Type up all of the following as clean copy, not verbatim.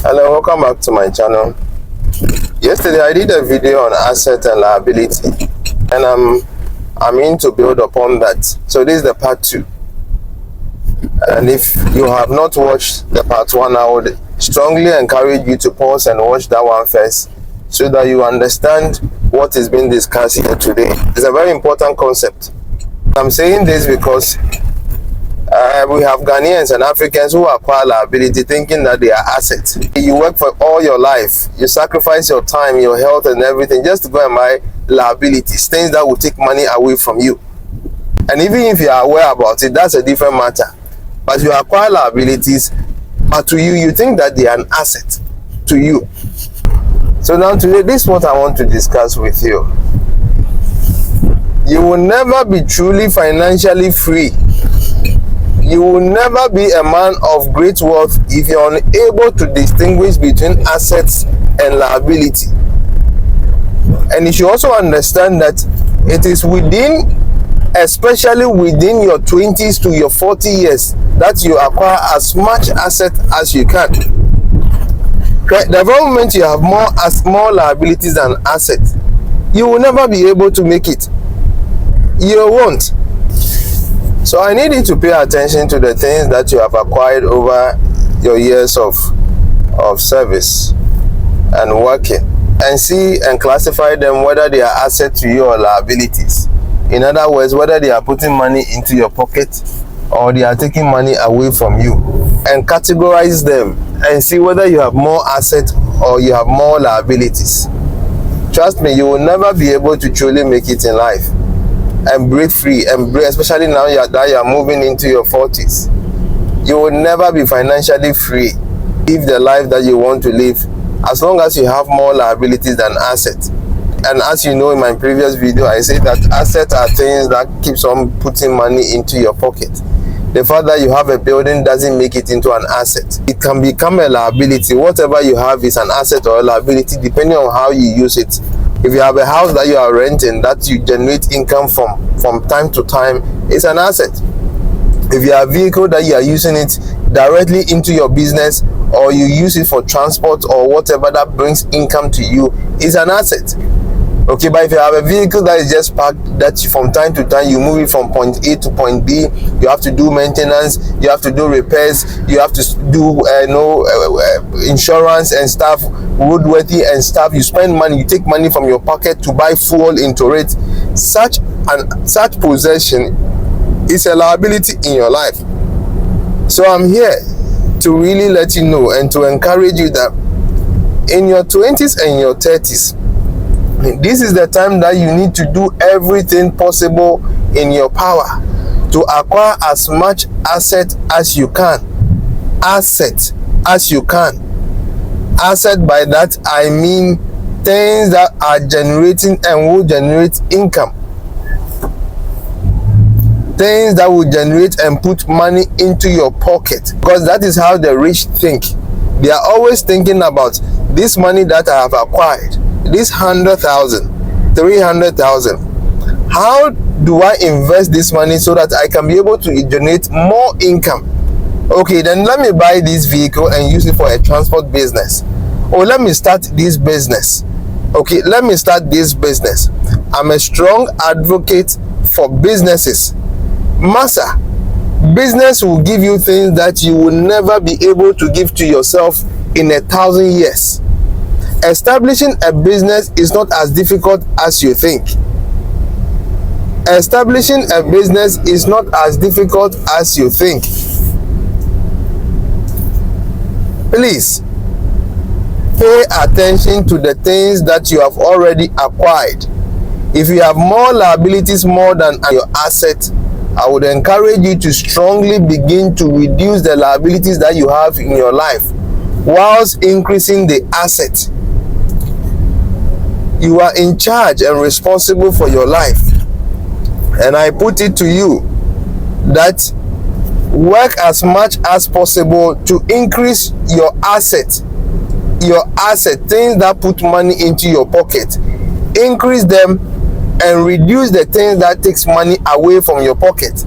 Hello, welcome back to my channel. Yesterday I did a video on asset and liability, and I'm in to build upon that. So this is the part 2, and if you have not watched the part 1, I would strongly encourage you to pause and watch that one first, so that you understand what is being discussed here today. It's a very important concept. I'm saying this because we have Ghanaians and Africans who acquire liability thinking that they are assets. You work for all your life, you sacrifice your time, your health and everything just to go and buy liabilities, things that will take money away from you. And even if you are aware about it, that's a different matter. But you acquire liabilities, but to you, you think that they are an asset to you. So now today, this is what I want to discuss with you. You will never be truly financially free. You will never be a man of great wealth if you're unable to distinguish between assets and liability. And you should also understand that it is within, especially within your 20s to your 40 years, that you acquire as much asset as you can. The moment you have more liabilities than assets, you will never be able to make it. You won't. So I need you to pay attention to the things that you have acquired over your years of service and working, and see and classify them whether they are assets to you or liabilities. In other words, whether they are putting money into your pocket or they are taking money away from you, and categorize them and see whether you have more assets or you have more liabilities. Trust me, you will never be able to truly make it in life and break free, and break, especially now that you are moving into your 40s. You will never be financially free. Live the life that you want to live as long as you have more liabilities than assets. And as you know, in my previous video, I said that assets are things that keeps on putting money into your pocket. The fact that you have a building doesn't make it into an asset. It can become a liability. Whatever you have is an asset or a liability depending on how you use it. If you have a house that you are renting that you generate income from time to time, it's an asset. If you have a vehicle that you are using it directly into your business, or you use it for transport or whatever that brings income to you, it's an asset. Okay, but if you have a vehicle that is just parked, that from time to time you move it from point A to point B, you have to do maintenance, you have to do repairs, you have to do insurance and stuff, roadworthy and stuff. You spend money, you take money from your pocket to buy fuel into it. Such possession is a liability in your life. So I'm here to really let you know and to encourage you that in your 20s and your 30s, this is the time that you need to do everything possible in your power to acquire as much asset as you can. Asset as you can. Asset, by that I mean things that are generating and will generate income. Things that will generate and put money into your pocket. Because that is how the rich think. They are always thinking about this money that I have acquired. This 100,000, 300,000. How do I invest this money so that I can be able to generate more income? Okay, then let me buy this vehicle and use it for a transport business. Or let me start this business. Okay, let me start this business. I'm a strong advocate for businesses. Massa, business will give you things that you will never be able to give to yourself in 1,000 years. Establishing a business is not as difficult as you think. Establishing a business is not as difficult as you think. Please pay attention to the things that you have already acquired. If you have more liabilities more than your asset, I would encourage you to strongly begin to reduce the liabilities that you have in your life whilst increasing the asset. You are in charge and responsible for your life. And I put it to you that work as much as possible to increase your asset. Your asset, things that put money into your pocket. Increase them and reduce the things that takes money away from your pocket.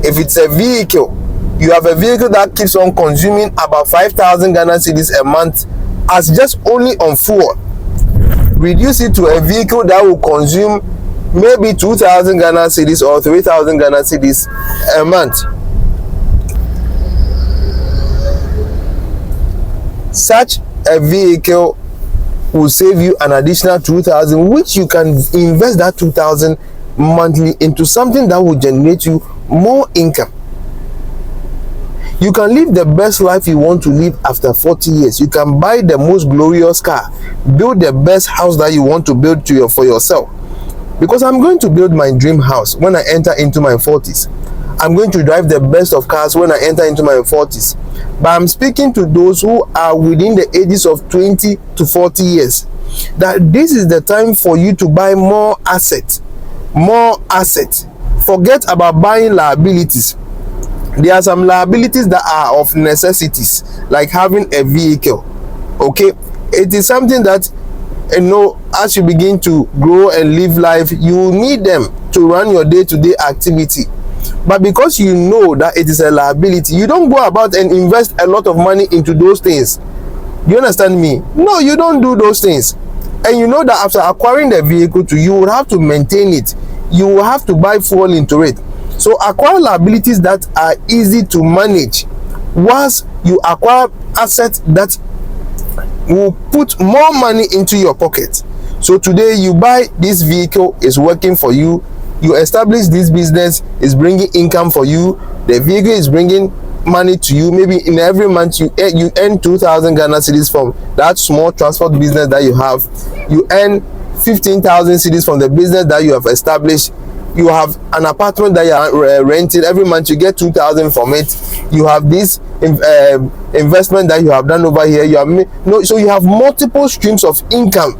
If it's a vehicle, you have a vehicle that keeps on consuming about 5,000 Ghana cedis a month as just only on fuel. Reduce it to a vehicle that will consume maybe 2,000 Ghana cedis or 3,000 Ghana cedis a month. Such a vehicle will save you an additional 2,000, which you can invest that 2,000 monthly into something that will generate you more income. You can live the best life you want to live after 40 years. You can buy the most glorious car, build the best house that you want to build for yourself. Because I'm going to build my dream house when I enter into my 40s. I'm going to drive the best of cars when I enter into my 40s. But I'm speaking to those who are within the ages of 20 to 40 years, that this is the time for you to buy more assets. More assets. Forget about buying liabilities. There are some liabilities that are of necessities, like having a vehicle. Okay, it is something that, you know, as you begin to grow and live life, you need them to run your day-to-day activity. But because you know that it is a liability, you don't go about and invest a lot of money into those things. You understand me? No, you don't do those things. And you know that after acquiring the vehicle, you will have to maintain it. You will have to buy fuel into it. So acquire liabilities that are easy to manage, whilst you acquire assets that will put more money into your pocket. So today you buy this vehicle, is working for you. You establish this business, is bringing income for you. The vehicle is bringing money to you. Maybe in every month you earn 2,000 Ghana cedis from that small transport business that you have. You earn 15,000 cedis from the business that you have established. You have an apartment that you are renting. Every month you get 2,000 from it. You have this investment that you have done over here. So you have multiple streams of income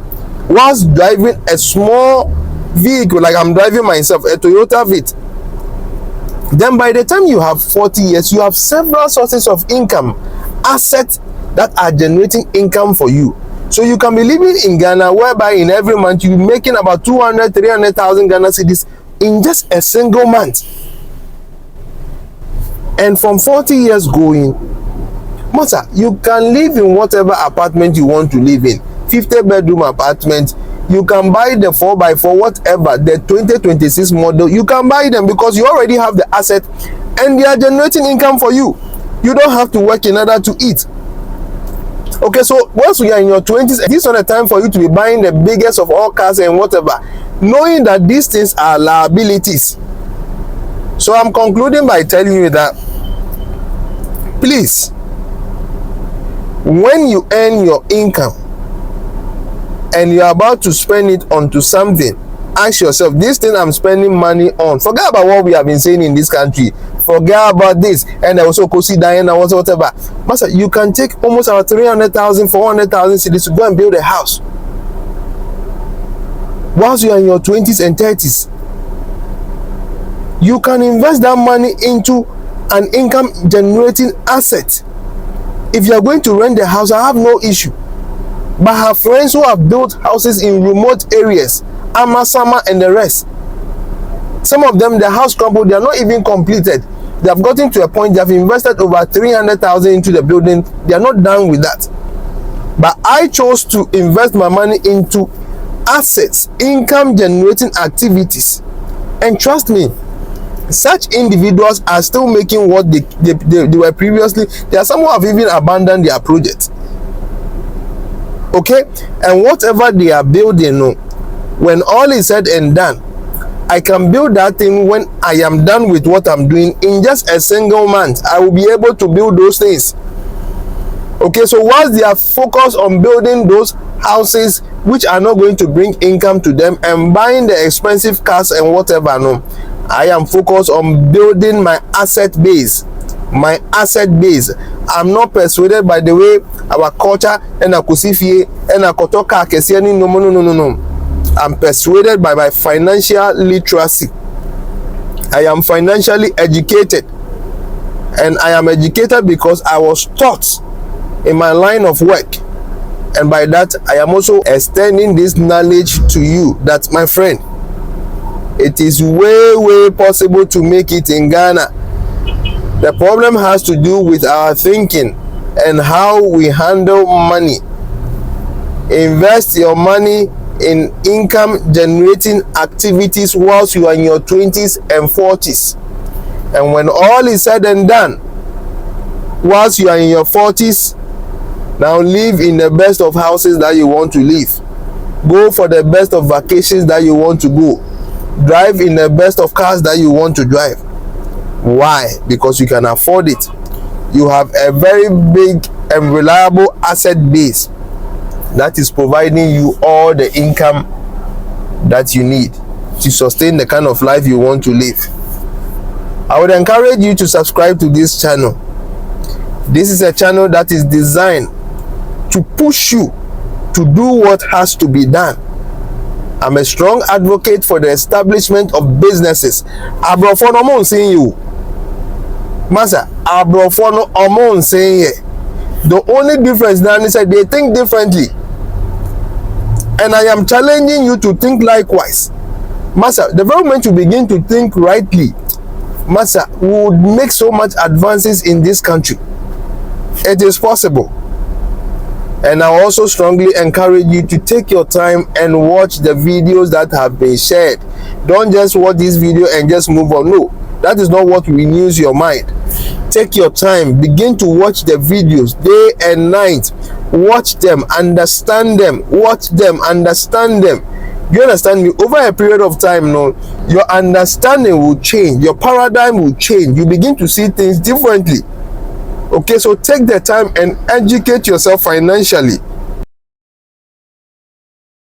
whilst driving a small vehicle, like I'm driving myself, a Toyota Fit. Then by the time you have 40 years, you have several sources of income, assets that are generating income for you. So you can be living in Ghana, whereby in every month you're making about 200, 300,000 Ghana cedis in just a single month. And from 40 years going, master, you can live in whatever apartment you want to live in. 50-bedroom apartment. You can buy the 4x4, whatever, the 2026 model. You can buy them because you already have the asset and they are generating income for you. You don't have to work in order to eat. Okay, so once you are in your 20s, this is not the time for you to be buying the biggest of all cars and whatever, knowing that these things are liabilities. So I'm concluding by telling you that, please, when you earn your income and you're about to spend it onto something, ask yourself, this thing I'm spending money on, forget about what we have been saying in this country, forget about this, and also Kosi Diana, whatever. Master, you can take almost about 300,000, 400,000 cedis to go and build a house whilst you are in your 20s and 30s. You can invest that money into an income generating asset. If you are going to rent the house, I have no issue. But I have friends who have built houses in remote areas, Amasama and the rest. Some of them, their house crumbled, they are not even completed. They have gotten to a point, they have invested over 300,000 into the building. They are not done with that. But I chose to invest my money into assets, income generating activities. And trust me, such individuals are still making what they were previously. There are some who have even abandoned their project. Okay, and whatever they are building, when all is said and done, I can build that thing when I am done with what I'm doing in just a single month. I will be able to build those things. Okay, so whilst they are focused on building those houses which are not going to bring income to them and buying the expensive cars and whatever, I am focused on building my asset base. My asset base. I'm not persuaded by the way our culture and a kusifie and a kotoka kesiani. No. I'm persuaded by my financial literacy. I am financially educated, and I am educated because I was taught in my line of work, and by that I am also extending this knowledge to you, that my friend, it is way possible to make it in Ghana. The problem has to do with our thinking and how we handle money. Invest your money in income generating activities whilst you are in your 20s and 40s. And when all is said and done, whilst you are in your 40s, now live in the best of houses that you want to live. Go for the best of vacations that you want to go. Drive in the best of cars that you want to drive. Why? Because you can afford it. You have a very big and reliable asset base that is providing you all the income that you need to sustain the kind of life you want to live. I would encourage you to subscribe to this channel. This is a channel that is designed to push you to do what has to be done. I'm a strong advocate for the establishment of businesses. Abrofono mo saying you. Masa, Abrofono amon saying the only difference now is that they think differently. And I am challenging you to think likewise. Masa, the moment you begin to think rightly, Masa, we would make so much advances in this country. It is possible. And I also strongly encourage you to take your time and watch the videos that have been shared. Don't just watch this video and just move on. No, that is not what renews your mind. Take your time, begin to watch the videos day and night. Watch them, understand them, watch them, understand them. You understand me? Over a period of time, no, your understanding will change, your paradigm will change. You begin to see things differently. Okay, so take the time and educate yourself financially.